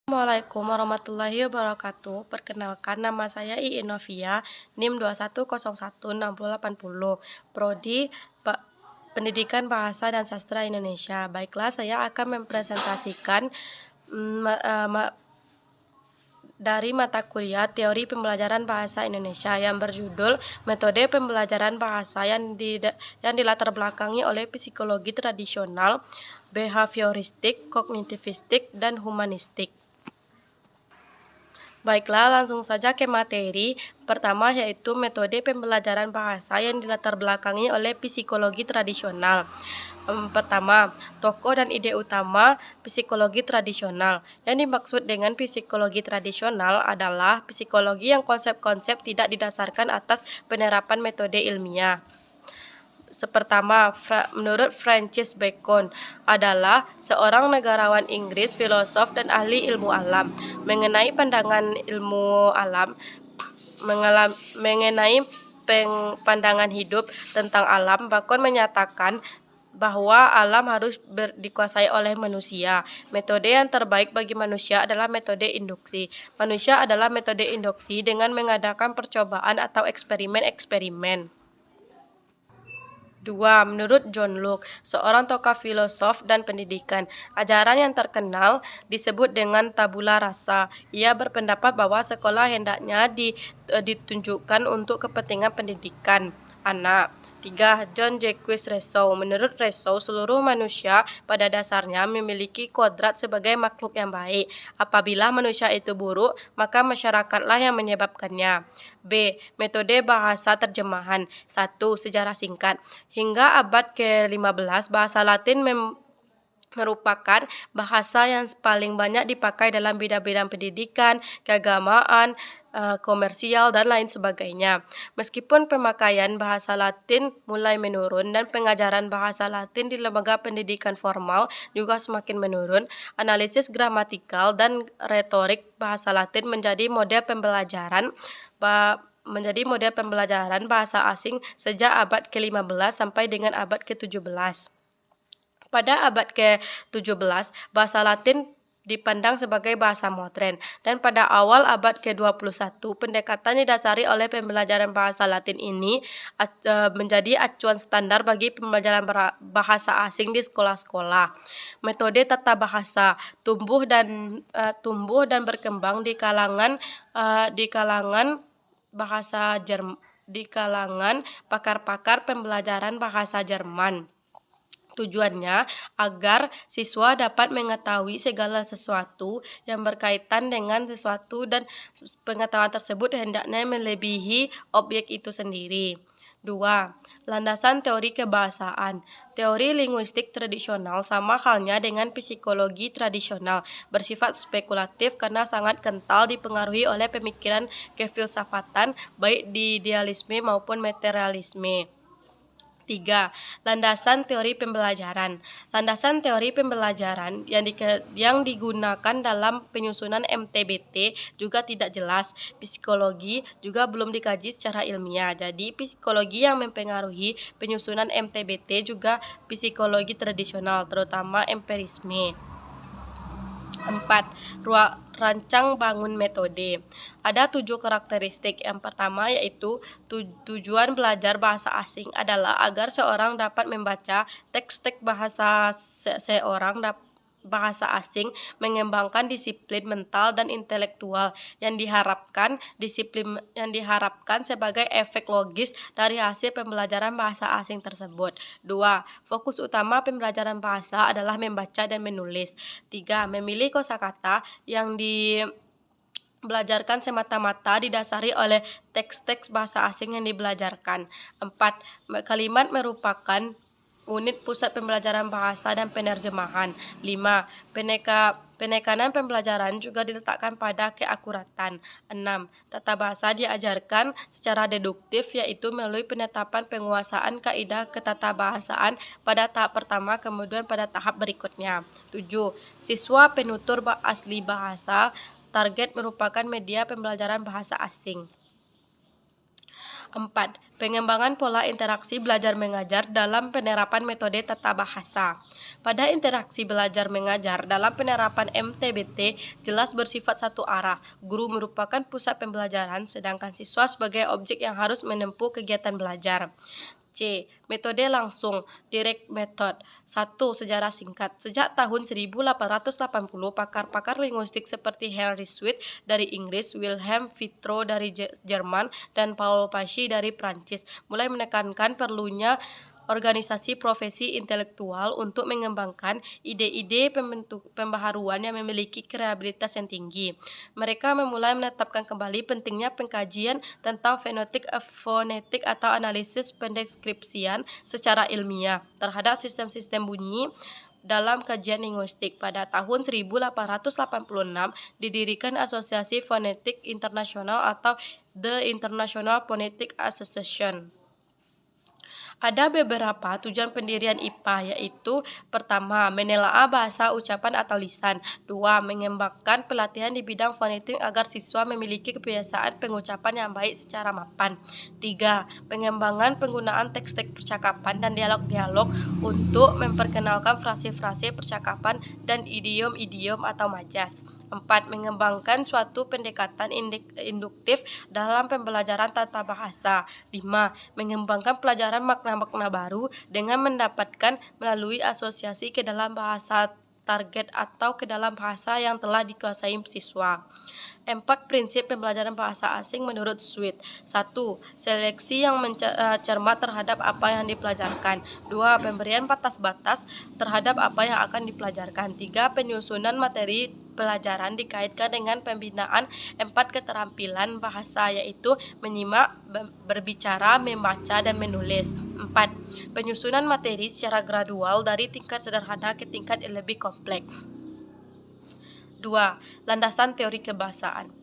Assalamualaikum warahmatullahi wabarakatuh. Perkenalkan, nama saya Iin Novia, NIM 21016080, Prodi Pendidikan Bahasa dan Sastra Indonesia. Baiklah, saya akan mempresentasikan dari mata kuliah Teori Pembelajaran Bahasa Indonesia yang berjudul Metode Pembelajaran Bahasa yang dilatar belakangi oleh psikologi tradisional, behavioristik, kognitivistik, dan humanistik. Baiklah, langsung saja ke materi. Pertama yaitu metode pembelajaran bahasa yang dilatar belakangi oleh psikologi tradisional. Pertama, tokoh dan ide utama psikologi tradisional. Yang dimaksud dengan psikologi tradisional adalah psikologi yang konsep-konsep tidak didasarkan atas penerapan metode ilmiah. Pertama, menurut Francis Bacon adalah seorang negarawan Inggris, filosof, dan ahli ilmu alam. Mengenai pandangan ilmu alam, mengenai pandangan hidup tentang alam, Bacon menyatakan bahwa alam harus dikuasai oleh manusia. Metode yang terbaik bagi manusia adalah metode induksi. Manusia adalah metode induksi dengan mengadakan percobaan atau eksperimen-eksperimen. 2. Menurut John Locke, seorang tokoh filosof dan pendidikan, ajaran yang terkenal disebut dengan tabula rasa. Ia berpendapat bahwa sekolah hendaknya ditunjukkan untuk kepentingan pendidikan anak. 3. John Jacques Rousseau. Menurut Rousseau, seluruh manusia pada dasarnya memiliki kodrat sebagai makhluk yang baik. Apabila manusia itu buruk, maka masyarakatlah yang menyebabkannya. B. Metode bahasa terjemahan. 1. Sejarah singkat. Hingga abad ke-15, bahasa Latin merupakan bahasa yang paling banyak dipakai dalam bidang-bidang pendidikan, keagamaan, komersial, dan lain sebagainya. Meskipun pemakaian bahasa Latin mulai menurun dan pengajaran bahasa Latin di lembaga pendidikan formal juga semakin menurun, analisis gramatikal dan retorik bahasa Latin menjadi model pembelajaran bahasa asing sejak abad ke-15 sampai dengan abad ke-17. Pada abad ke-17, bahasa Latin dipandang sebagai bahasa modern, dan pada awal abad ke-21, pendekatan didasari oleh pembelajaran bahasa Latin ini menjadi acuan standar bagi pembelajaran bahasa asing di sekolah-sekolah. Metode tata bahasa tumbuh dan berkembang di kalangan pakar-pakar pembelajaran bahasa Jerman. Tujuannya agar siswa dapat mengetahui segala sesuatu yang berkaitan dengan sesuatu dan pengetahuan tersebut hendaknya melebihi objek itu sendiri. 2. Landasan teori kebahasaan. Teori linguistik tradisional sama halnya dengan psikologi tradisional, bersifat spekulatif karena sangat kental dipengaruhi oleh pemikiran kefilsafatan baik di idealisme maupun materialisme. 3. Landasan teori pembelajaran. Landasan teori pembelajaran yang digunakan dalam penyusunan MTBT juga tidak jelas. Psikologi juga belum dikaji secara ilmiah. Jadi, psikologi yang mempengaruhi penyusunan MTBT juga psikologi tradisional, terutama empirisme. 4. Rancang bangun metode. Ada 7 karakteristik. Yang pertama yaitu tujuan belajar bahasa asing adalah agar seorang dapat membaca teks-teks bahasa asing, mengembangkan disiplin mental dan intelektual yang diharapkan sebagai efek logis dari hasil pembelajaran bahasa asing tersebut. 2. Fokus utama pembelajaran bahasa adalah membaca dan menulis. 3. Memilih kosakata yang belajarkan semata-mata didasari oleh teks-teks bahasa asing yang dibelajarkan. 4. Kalimat merupakan unit pusat pembelajaran bahasa dan penerjemahan. 5. Penekanan pembelajaran juga diletakkan pada keakuratan. 6. Tata bahasa diajarkan secara deduktif, yaitu melalui penetapan penguasaan kaidah ketatabahasaan pada tahap pertama, kemudian pada tahap berikutnya. 7. Siswa penutur asli bahasa. Target merupakan media pembelajaran bahasa asing. 4. Pengembangan pola interaksi belajar mengajar dalam penerapan metode tata bahasa. Pada interaksi belajar mengajar dalam penerapan MTBT jelas bersifat satu arah. Guru merupakan pusat pembelajaran, sedangkan siswa sebagai objek yang harus menempuh kegiatan belajar. C. Metode langsung, direct method. 1. Sejarah singkat. Sejak tahun 1880, pakar-pakar linguistik seperti Henry Sweet dari Inggris, Wilhelm Vitro dari Jerman, dan Paul Paci dari Prancis mulai menekankan perlunya organisasi profesi intelektual untuk mengembangkan ide-ide pembaharuan yang memiliki kreativitas yang tinggi. Mereka memulai menetapkan kembali pentingnya pengkajian tentang fenotik, fonetik, atau analisis pendeskripsian secara ilmiah terhadap sistem-sistem bunyi dalam kajian linguistik. Pada tahun 1886 didirikan Asosiasi Fonetik Internasional atau The International Phonetic Association. Ada beberapa tujuan pendirian IPA, yaitu pertama, menelaah bahasa, ucapan, atau lisan. Dua, mengembangkan pelatihan di bidang fonetik agar siswa memiliki kebiasaan pengucapan yang baik secara mapan. Tiga, pengembangan penggunaan teks-teks percakapan dan dialog-dialog untuk memperkenalkan frase-frase percakapan dan idiom-idiom atau majas. 4. Mengembangkan suatu pendekatan induktif dalam pembelajaran tata bahasa. 5. Mengembangkan pelajaran makna-makna baru dengan mendapatkan melalui asosiasi ke dalam bahasa target atau ke dalam bahasa yang telah dikuasai siswa. 4. Prinsip pembelajaran bahasa asing menurut Sweet. 1. Seleksi yang cermat terhadap apa yang dipelajarkan. 2. Pemberian batas-batas terhadap apa yang akan dipelajarkan. 3. Penyusunan materi pelajaran dikaitkan dengan pembinaan 4 keterampilan bahasa, yaitu menyimak, berbicara, membaca, dan menulis. 4. Penyusunan materi secara gradual dari tingkat sederhana ke tingkat yang lebih kompleks. 2. Landasan teori kebahasaan.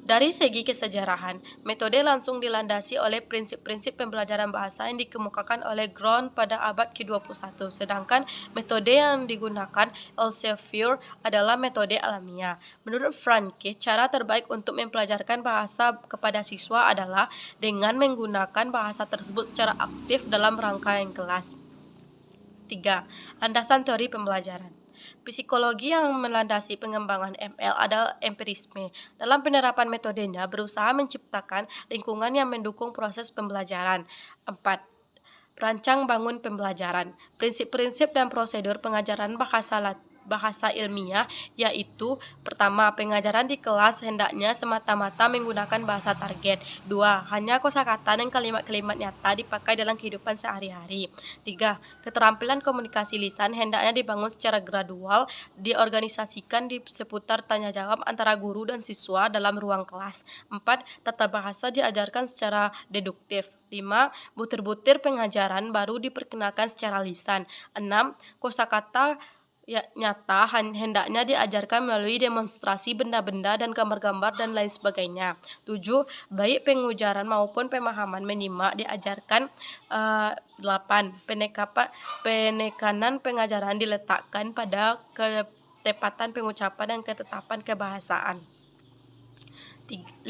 Dari segi kesejarahan, metode langsung dilandasi oleh prinsip-prinsip pembelajaran bahasa yang dikemukakan oleh Ground pada abad ke-21, sedangkan metode yang digunakan Elsevier adalah metode alamiah. Menurut Franke, cara terbaik untuk mempelajarkan bahasa kepada siswa adalah dengan menggunakan bahasa tersebut secara aktif dalam rangkaian kelas. 3. Landasan teori pembelajaran. Psikologi yang melandasi pengembangan ML adalah empirisme. Dalam penerapan metodenya, berusaha menciptakan lingkungan yang mendukung proses pembelajaran. 4. Perancang bangun pembelajaran. Prinsip-prinsip dan prosedur pengajaran bahasa ilmiah, yaitu pertama, pengajaran di kelas hendaknya semata-mata menggunakan bahasa target. 2. Hanya kosakata dan kalimat-kalimat nyata dipakai dalam kehidupan sehari-hari. 3. Keterampilan komunikasi lisan hendaknya dibangun secara gradual, diorganisasikan di seputar tanya jawab antara guru dan siswa dalam ruang kelas. 4. Tata bahasa diajarkan secara deduktif. 5. Butir-butir pengajaran baru diperkenalkan secara lisan. 6. Kosakata nyata hendaknya diajarkan melalui demonstrasi benda-benda dan gambar-gambar dan lain sebagainya. 7. Baik pengujaran maupun pemahaman menyimak diajarkan. 8. Penekanan pengajaran diletakkan pada ketepatan pengucapan dan ketetapan kebahasaan. 5.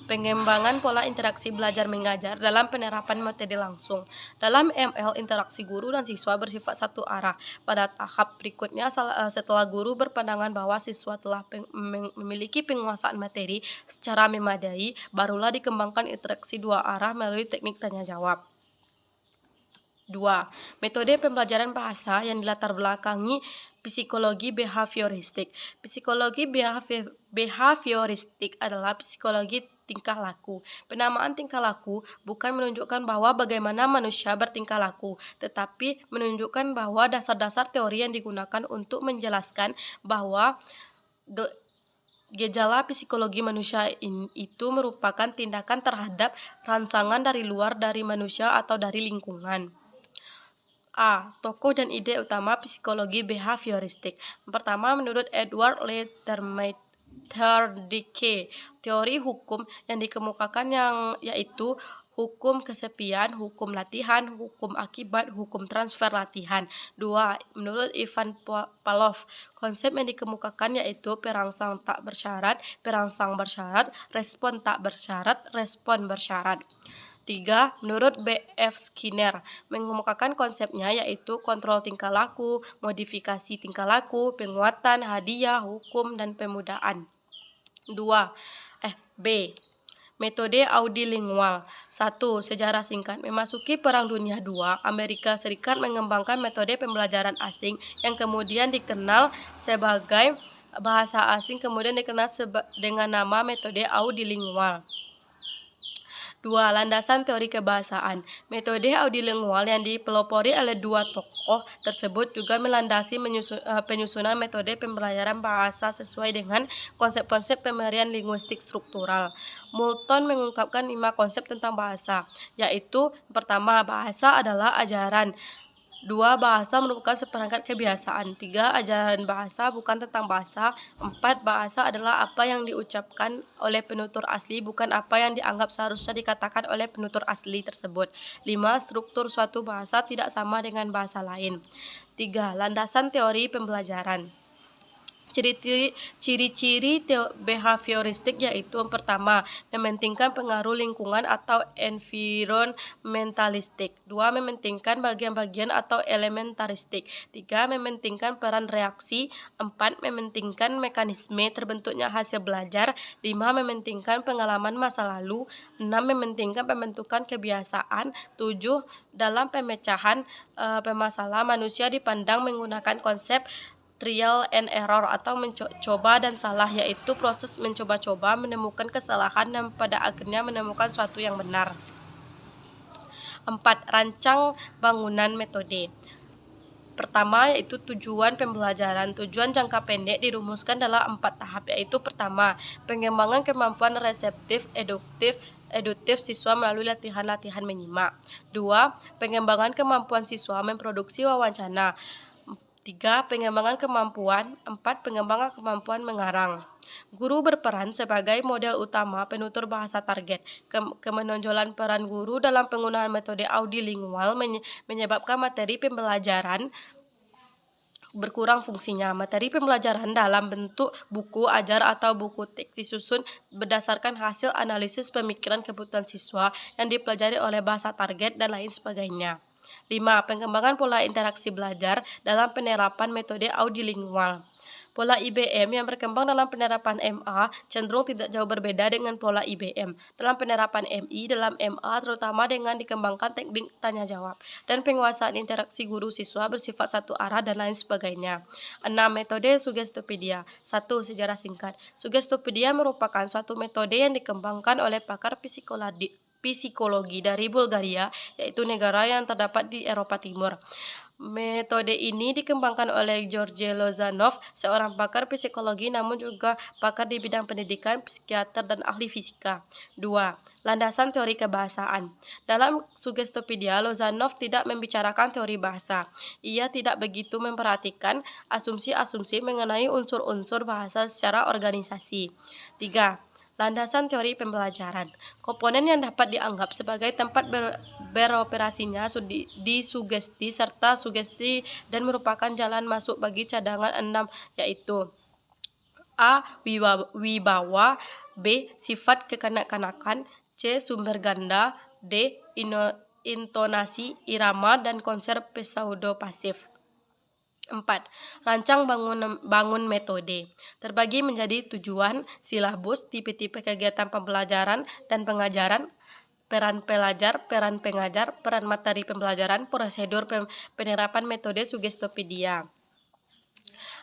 Pengembangan pola interaksi belajar mengajar dalam penerapan metode langsung. Dalam ML, interaksi guru dan siswa bersifat satu arah. Pada tahap berikutnya, setelah guru berpandangan bahwa siswa telah memiliki penguasaan materi secara memadai, barulah dikembangkan interaksi dua arah melalui teknik tanya jawab. 2. Metode pembelajaran bahasa yang dilatar belakangi psikologi behavioristik. Psikologi behavioristik adalah psikologi tingkah laku. Penamaan tingkah laku bukan menunjukkan bahwa bagaimana manusia bertingkah laku, tetapi menunjukkan bahwa dasar-dasar teori yang digunakan untuk menjelaskan bahwa gejala psikologi manusia itu merupakan tindakan terhadap rangsangan dari luar dari manusia atau dari lingkungan. A. Tokoh dan ide utama psikologi behavioristik. Pertama, menurut Edward Leterme-Terdeke, teori hukum yang dikemukakan yaitu hukum kesepian, hukum latihan, hukum akibat, hukum transfer latihan. 2. Menurut Ivan Pavlov, konsep yang dikemukakan yaitu perangsang tak bersyarat, perangsang bersyarat, respon tak bersyarat, respon bersyarat. 3. Menurut B.F. Skinner, mengemukakan konsepnya yaitu kontrol tingkah laku, modifikasi tingkah laku, penguatan, hadiah, hukum, dan pemudaan. 2. B. Metode audilingual. 1. Sejarah singkat. Memasuki Perang Dunia II, Amerika Serikat mengembangkan metode pembelajaran asing yang kemudian dikenal sebagai bahasa asing, kemudian dikenal dengan nama metode audilingual. 2. Landasan teori kebahasaan. Metode audilingual yang dipelopori oleh dua tokoh tersebut juga melandasi penyusunan metode pembelajaran bahasa sesuai dengan konsep-konsep pemberian linguistik struktural. Moulton mengungkapkan 5 konsep tentang bahasa, yaitu pertama, bahasa adalah ajaran. 2. Bahasa merupakan seperangkat kebiasaan. 3. Ajaran bahasa bukan tentang bahasa. 4. Bahasa adalah apa yang diucapkan oleh penutur asli, bukan apa yang dianggap seharusnya dikatakan oleh penutur asli tersebut. 5. Struktur suatu bahasa tidak sama dengan bahasa lain. 3. Landasan teori pembelajaran. Ciri-ciri behavioristik yaitu pertama, mementingkan pengaruh lingkungan atau environmentalistik. 2. Mementingkan bagian-bagian atau elementaristik. 3. Mementingkan peran reaksi. 4. Mementingkan mekanisme terbentuknya hasil belajar. 5. Mementingkan pengalaman masa lalu. 6. Mementingkan pembentukan kebiasaan. 7. Dalam pemecahan permasalahan, manusia dipandang menggunakan konsep trial and error atau mencoba dan salah, yaitu proses mencoba-coba, menemukan kesalahan, dan pada akhirnya menemukan suatu yang benar. 4. Rancang bangunan metode. Pertama, yaitu tujuan pembelajaran. Tujuan jangka pendek dirumuskan dalam 4 tahap, yaitu pertama, pengembangan kemampuan reseptif eduktif siswa melalui latihan-latihan menyimak. 2. Pengembangan kemampuan siswa memproduksi wawancara. 3. Pengembangan kemampuan. 4. Pengembangan kemampuan mengarang. Guru berperan sebagai model utama penutur bahasa target. Kemenonjolan peran guru dalam penggunaan metode audilingual menyebabkan materi pembelajaran berkurang fungsinya. Materi pembelajaran dalam bentuk buku ajar atau buku teks disusun berdasarkan hasil analisis pemikiran kebutuhan siswa yang dipelajari oleh bahasa target dan lain sebagainya. 5. Pengembangan pola interaksi belajar dalam penerapan metode audilingual. Pola IBM yang berkembang dalam penerapan MA cenderung tidak jauh berbeda dengan pola IBM dalam penerapan MI. Dalam MA terutama dengan dikembangkan teknik tanya jawab dan penguasaan interaksi guru siswa bersifat satu arah dan lain sebagainya. 6. Metode Sugestopedia. 1. Sejarah singkat. Sugestopedia merupakan suatu metode yang dikembangkan oleh pakar psikologi dari Bulgaria, yaitu negara yang terdapat di Eropa Timur. Metode ini dikembangkan oleh George Lozanov, seorang pakar psikologi namun juga pakar di bidang pendidikan, psikiater, dan ahli fisika. 2. Landasan teori kebahasaan. Dalam Sugestopedia, Lozanov tidak membicarakan teori bahasa. Ia tidak begitu memperhatikan asumsi-asumsi mengenai unsur-unsur bahasa secara organisasi. 3. Landasan teori pembelajaran. Komponen yang dapat dianggap sebagai tempat beroperasinya disugesti serta sugesti dan merupakan jalan masuk bagi cadangan 6, yaitu A. Wibawa, B. Sifat kekanak-kanakan, C. Sumber ganda, D. Intonasi, irama, dan konser pseudo-pasif. 4. Rancang bangun metode. Terbagi menjadi tujuan, silabus, tipe-tipe kegiatan pembelajaran dan pengajaran, peran pelajar, peran pengajar, peran materi pembelajaran, prosedur penerapan metode Sugestopedia.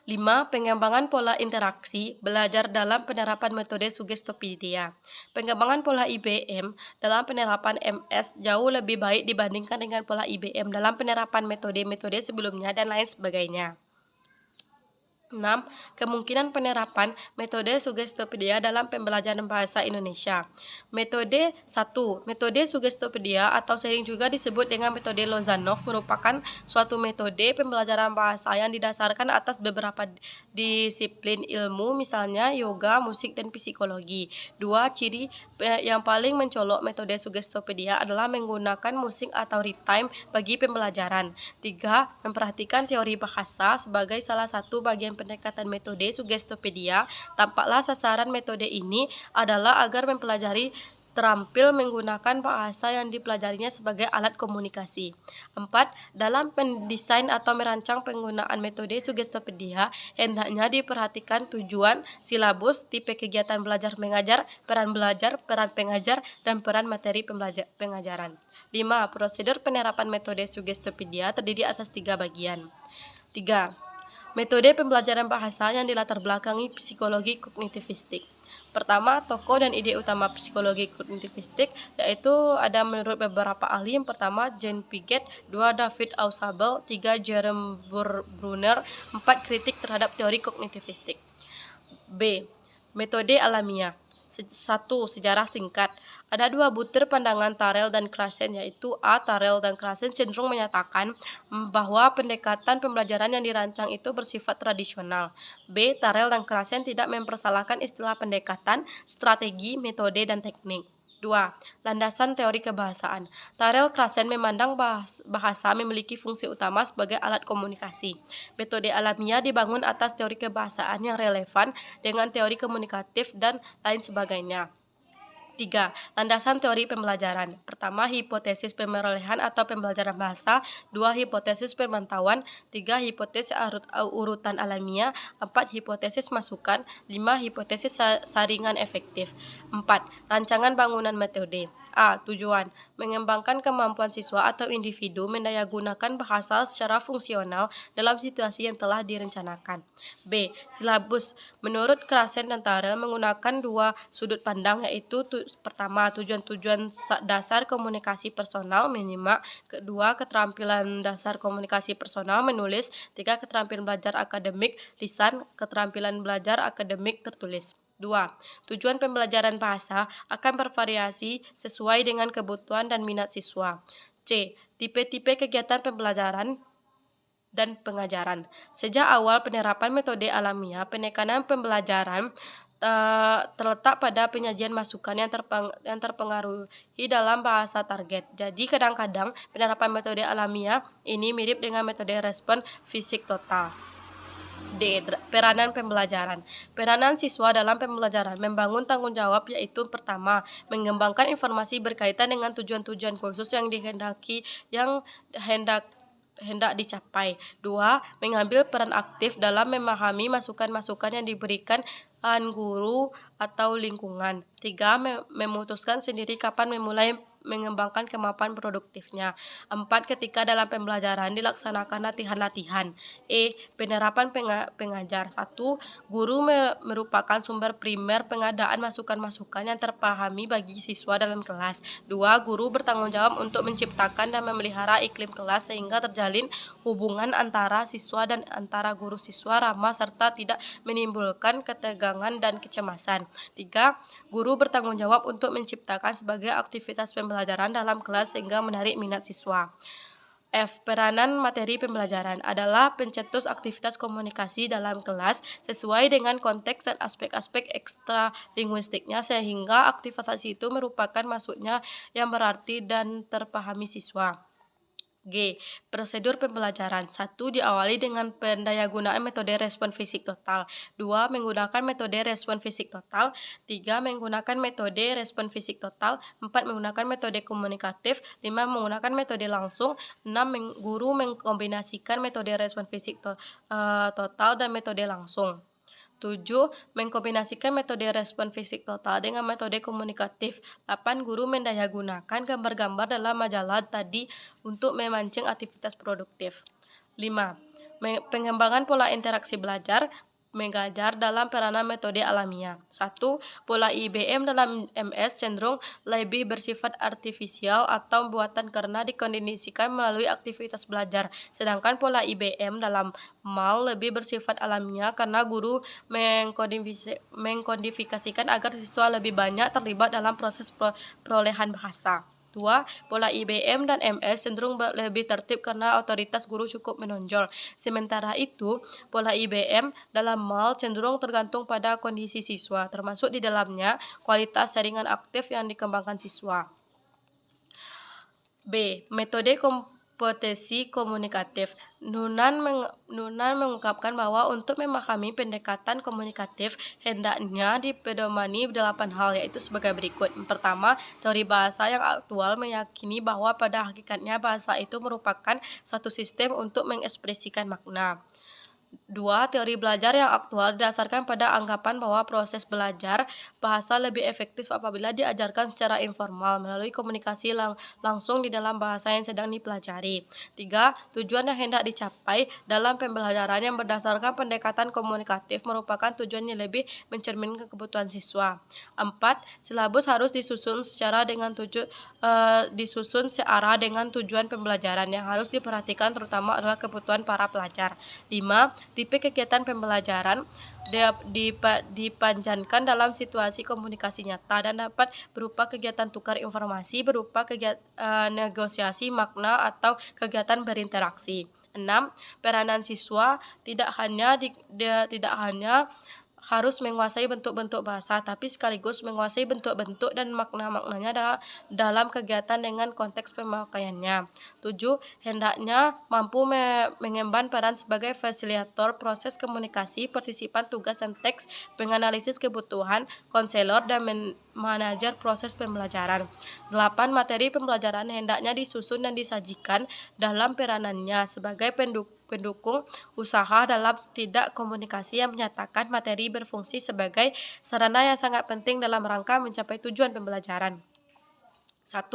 5. Pengembangan pola interaksi belajar dalam penerapan metode Sugestopedia. Pengembangan pola IBM dalam penerapan MS jauh lebih baik dibandingkan dengan pola IBM dalam penerapan metode-metode sebelumnya dan lain sebagainya. 6. Kemungkinan penerapan metode Sugestopedia dalam pembelajaran bahasa Indonesia. Metode 1. Metode Sugestopedia atau sering juga disebut dengan metode Lozanov merupakan suatu metode pembelajaran bahasa yang didasarkan atas beberapa disiplin ilmu, misalnya yoga, musik, dan psikologi. 2. Ciri yang paling mencolok metode Sugestopedia adalah menggunakan musik atau rhythm bagi pembelajaran. 3. Memperhatikan teori bahasa sebagai salah satu bagian pendekatan metode Sugestopedia. Tampaklah sasaran metode ini adalah agar mempelajari terampil menggunakan bahasa yang dipelajarinya sebagai alat komunikasi. 4. Dalam mendesain atau merancang penggunaan metode Sugestopedia, hendaknya diperhatikan tujuan, silabus, tipe kegiatan belajar mengajar, peran pengajar, dan peran materi pengajaran. 5. Prosedur penerapan metode Sugestopedia terdiri atas 3 bagian. 3. Metode pembelajaran bahasa yang dilatar belakangi psikologi kognitivistik. Pertama, tokoh dan ide utama psikologi kognitivistik, yaitu ada menurut beberapa ahli. Yang pertama, Jean Piaget, 2. David Ausubel, 3. Jerome Bruner, 4. Kritik terhadap teori kognitivistik. B. Metode alamiah. 1. Sejarah singkat. Ada 2 butir pandangan Tharel dan Krashen, yaitu A. Tharel dan Krashen cenderung menyatakan bahwa pendekatan pembelajaran yang dirancang itu bersifat tradisional. B. Tharel dan Krashen tidak mempersalahkan istilah pendekatan, strategi, metode, dan teknik. 2. Landasan teori kebahasaan. Tharel Krashen memandang bahasa memiliki fungsi utama sebagai alat komunikasi. Metode alamiah dibangun atas teori kebahasaan yang relevan dengan teori komunikatif dan lain sebagainya. 3. Landasan teori pembelajaran. Pertama, hipotesis pemerolehan atau pembelajaran bahasa. 2. Hipotesis pemantauan. 3. Hipotesis urutan alamiah. 4. Hipotesis masukan. 5. Hipotesis saringan efektif. 4. Rancangan bangunan metode. A. Tujuan: mengembangkan kemampuan siswa atau individu mendayagunakan bahasa secara fungsional dalam situasi yang telah direncanakan. B. Silabus. Menurut Krashen dan Tharel menggunakan 2 sudut pandang, yaitu pertama, tujuan-tujuan dasar komunikasi personal menyimak. Kedua, keterampilan dasar komunikasi personal menulis. 3. Keterampilan belajar akademik lisan. Keterampilan belajar akademik tertulis. 2. Tujuan pembelajaran bahasa akan bervariasi sesuai dengan kebutuhan dan minat siswa. C. Tipe-tipe kegiatan pembelajaran dan pengajaran. Sejak awal penerapan metode alamiah, penekanan pembelajaran terletak pada penyajian masukan yang terpengaruhi dalam bahasa target. Jadi kadang-kadang penerapan metode alamiah ini mirip dengan metode respon fisik total. D. Peranan pembelajaran. Peranan siswa dalam pembelajaran membangun tanggung jawab, yaitu pertama, mengembangkan informasi berkaitan dengan tujuan-tujuan khusus yang hendak dicapai. 2. Mengambil peran aktif dalam memahami masukan-masukan yang diberikan guru atau lingkungan. 3. Memutuskan sendiri kapan memulai mengembangkan kemampuan produktifnya. 4. Ketika dalam pembelajaran dilaksanakan latihan-latihan. E. Penerapan pengajar. 1. Guru merupakan sumber primer pengadaan masukan-masukan yang terpahami bagi siswa dalam kelas. 2. Guru bertanggung jawab untuk menciptakan dan memelihara iklim kelas sehingga terjalin hubungan antara siswa dan antara guru siswa ramah serta tidak menimbulkan ketegangan dan kecemasan. 3. Guru bertanggung jawab untuk menciptakan sebagai aktivitas pembelajaran dalam kelas sehingga menarik minat siswa. F. Peranan materi pembelajaran adalah pencetus aktivitas komunikasi dalam kelas sesuai dengan konteks dan aspek-aspek ekstra linguistiknya sehingga aktivitas itu merupakan maksudnya yang berarti dan terpahami siswa. G. Prosedur pembelajaran. 1. Diawali dengan pendayagunaan metode respon fisik total. 2. Menggunakan metode respon fisik total. 3. Menggunakan metode respon fisik total. 4. Menggunakan metode komunikatif. 5. Menggunakan metode langsung. 6. Guru mengkombinasikan metode respon fisik total dan metode langsung. 7. Mengkombinasikan metode respon fisik total dengan metode komunikatif. 8. Guru mendayagunakan gambar-gambar dalam majalah tadi untuk memancing aktivitas produktif. 5. Pengembangan pola interaksi belajar mengajar dalam peranan metode alamiah. 1. Pola IBM dalam MS cenderung lebih bersifat artifisial atau buatan karena dikondisikan melalui aktivitas belajar. Sedangkan pola IBM dalam MAL lebih bersifat alamiah karena guru mengkodifikasikan agar siswa lebih banyak terlibat dalam proses perolehan bahasa. 2. Pola IBM dan MS cenderung lebih tertib karena otoritas guru cukup menonjol. Sementara itu, pola IBM dalam MAL cenderung tergantung pada kondisi siswa, termasuk di dalamnya kualitas jaringan aktif yang dikembangkan siswa. B. Metode Potensi komunikatif. Nunan mengungkapkan bahwa untuk memahami pendekatan komunikatif hendaknya dipedomani 8 hal, yaitu sebagai berikut. Pertama, teori bahasa yang aktual meyakini bahwa pada hakikatnya bahasa itu merupakan suatu sistem untuk mengekspresikan makna. 2. Teori belajar yang aktual didasarkan pada anggapan bahwa proses belajar bahasa lebih efektif apabila diajarkan secara informal melalui komunikasi langsung di dalam bahasa yang sedang dipelajari. 3. Tujuan yang hendak dicapai dalam pembelajaran yang berdasarkan pendekatan komunikatif merupakan tujuan yang lebih mencerminkan kebutuhan siswa. 4. Silabus harus disusun searah dengan tujuan pembelajaran. Yang harus diperhatikan terutama adalah kebutuhan para pelajar. 5. Tipe kegiatan pembelajaran dipanjangkan dalam situasi komunikasi nyata dan dapat berupa kegiatan tukar informasi, berupa kegiatan negosiasi makna atau kegiatan berinteraksi. 6. Peranan siswa tidak hanya harus menguasai bentuk-bentuk bahasa, tapi sekaligus menguasai bentuk-bentuk dan makna-maknanya dalam kegiatan dengan konteks pemakaiannya. 7. Hendaknya mampu mengemban peran sebagai fasilitator proses komunikasi, partisipan tugas dan teks, menganalisis kebutuhan, konselor, dan manajer proses pembelajaran. 8. Materi pembelajaran hendaknya disusun dan disajikan dalam peranannya sebagai pendukung usaha dalam tidak komunikasi yang menyatakan materi berfungsi sebagai sarana yang sangat penting dalam rangka mencapai tujuan pembelajaran. 1.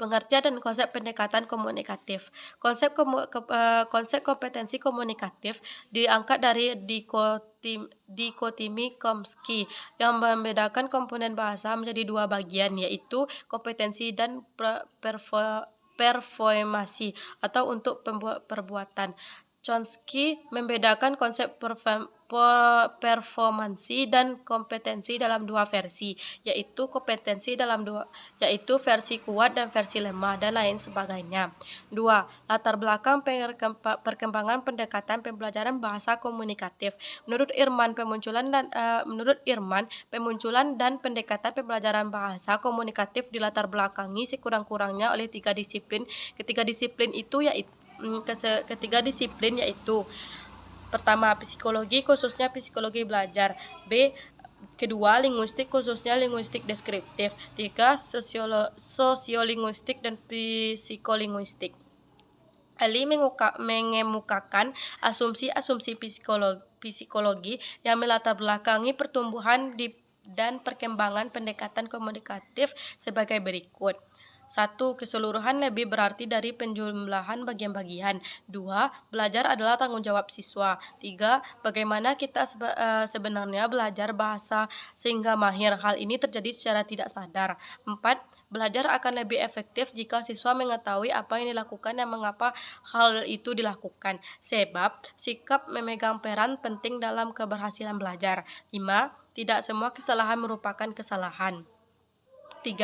Pengertian dan konsep pendekatan komunikatif. Konsep kompetensi komunikatif diangkat dari dikotomi Chomsky yang membedakan komponen bahasa menjadi 2 bagian, yaitu kompetensi dan performasi atau untuk perbuatan. Chomsky membedakan konsep performansi dan kompetensi dalam 2 versi, yaitu versi kuat dan versi lemah dan lain sebagainya. 2. Latar belakang perkembangan pendekatan pembelajaran bahasa komunikatif. Menurut Irman, pemunculan dan pendekatan pembelajaran bahasa komunikatif dilatar belakangi sekurang-kurangnya oleh 3 disiplin. Ketiga disiplin yaitu pertama, psikologi khususnya psikologi belajar. Kedua, linguistik khususnya linguistik deskriptif. 3. Sosiolinguistik dan psikolinguistik. Ali mengemukakan asumsi-asumsi psikologi yang melatar belakangi pertumbuhan dan perkembangan pendekatan komunikatif sebagai berikut. 1. Keseluruhan lebih berarti dari penjumlahan bagian-bagian. 2. Belajar adalah tanggung jawab siswa. 3. Bagaimana kita sebenarnya belajar bahasa sehingga mahir. Hal ini terjadi secara tidak sadar. 4. Belajar akan lebih efektif jika siswa mengetahui apa yang dilakukan dan mengapa hal itu dilakukan. Sebab sikap memegang peran penting dalam keberhasilan belajar. 5. Tidak semua kesalahan merupakan kesalahan. 3.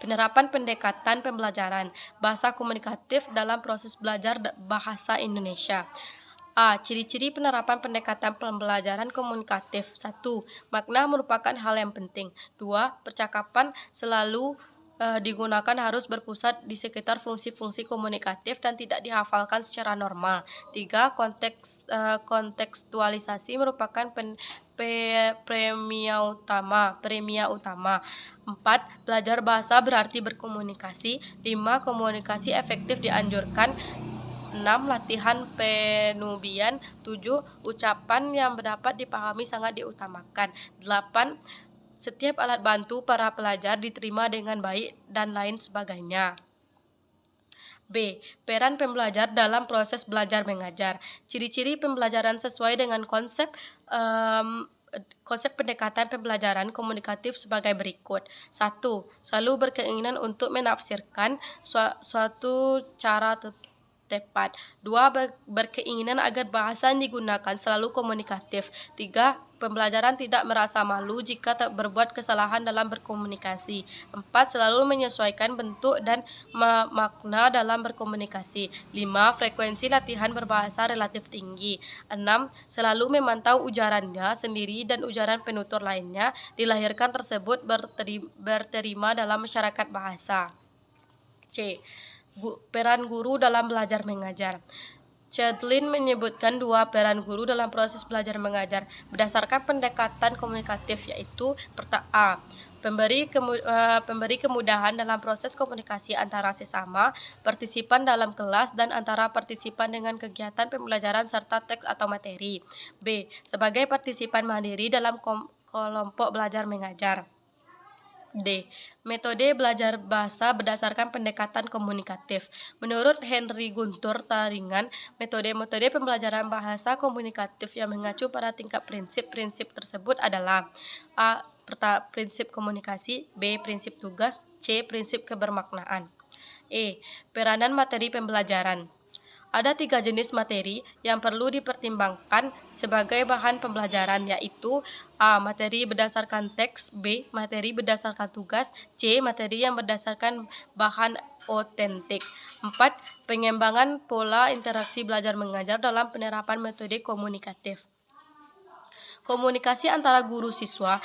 Penerapan pendekatan pembelajaran bahasa komunikatif dalam proses belajar bahasa Indonesia. A. Ciri-ciri penerapan pendekatan pembelajaran komunikatif. 1. Makna merupakan hal yang penting. 2. Percakapan selalu digunakan harus berpusat di sekitar fungsi-fungsi komunikatif dan tidak dihafalkan secara normal. 3. Kontekstualisasi merupakan premia utama. 4. Belajar bahasa berarti berkomunikasi. 5. Komunikasi efektif dianjurkan. 6. Latihan penubian. 7. Ucapan yang dapat dipahami sangat diutamakan. 8. Setiap alat bantu para pelajar diterima dengan baik dan lain sebagainya. B. Peran pembelajar dalam proses belajar mengajar. Ciri-ciri pembelajaran sesuai dengan konsep pendekatan pembelajaran komunikatif sebagai berikut. 1. Selalu berkeinginan untuk menafsirkan suatu cara tepat. 2. Berkeinginan agar bahasa yang digunakan selalu komunikatif. 3. Pembelajaran tidak merasa malu jika berbuat kesalahan dalam berkomunikasi. 4. Selalu menyesuaikan bentuk dan makna dalam berkomunikasi. 5. Frekuensi latihan berbahasa relatif tinggi. 6. Selalu memantau ujarannya sendiri dan ujaran penutur lainnya dilahirkan tersebut berterima dalam masyarakat bahasa. C. Peran guru dalam belajar mengajar. Chadlin menyebutkan dua peran guru dalam proses belajar mengajar berdasarkan pendekatan komunikatif, yaitu A. Pemberi kemudahan dalam proses komunikasi antara sesama partisipan dalam kelas dan antara partisipan dengan kegiatan pembelajaran serta teks atau materi. B. Sebagai partisipan mandiri dalam kelompok belajar mengajar. D. Metode belajar bahasa berdasarkan pendekatan komunikatif. Menurut Henry Guntur Taringan, metode-metode pembelajaran bahasa komunikatif yang mengacu pada tingkat prinsip-prinsip tersebut adalah A. Prinsip komunikasi, B. Prinsip tugas, C. Prinsip kebermaknaan. Peranan materi pembelajaran. Ada 3 jenis materi yang perlu dipertimbangkan sebagai bahan pembelajaran, yaitu A. Materi berdasarkan teks, B. Materi berdasarkan tugas, C. Materi yang berdasarkan bahan otentik. 4. Pengembangan pola interaksi belajar mengajar dalam penerapan metode komunikatif. Komunikasi antara guru siswa,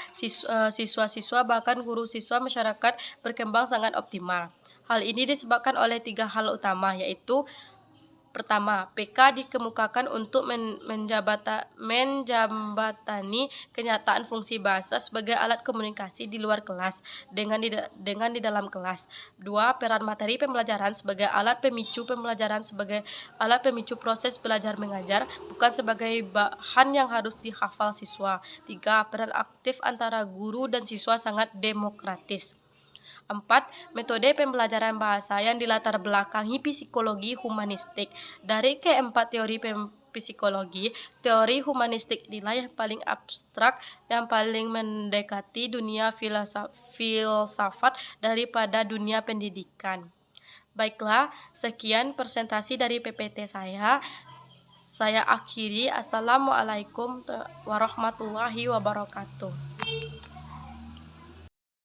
siswa-siswa bahkan guru siswa masyarakat berkembang sangat optimal. Hal ini disebabkan oleh 3 hal utama, yaitu pertama, PK dikemukakan untuk menjembatani kenyataan fungsi bahasa sebagai alat komunikasi di luar kelas dengan di dalam kelas. 2. Peran materi pembelajaran sebagai alat pemicu pembelajaran sebagai alat pemicu proses belajar mengajar, bukan sebagai bahan yang harus dihafal siswa. 3. Peran aktif antara guru dan siswa sangat demokratis. 4. Metode pembelajaran bahasa yang dilatar belakangi psikologi humanistik. Dari keempat teori psikologi, teori humanistik inilah yang paling abstrak, yang paling mendekati dunia filsafat daripada dunia pendidikan. Baiklah, sekian presentasi dari PPT saya. Saya akhiri. Assalamualaikum warahmatullahi wabarakatuh.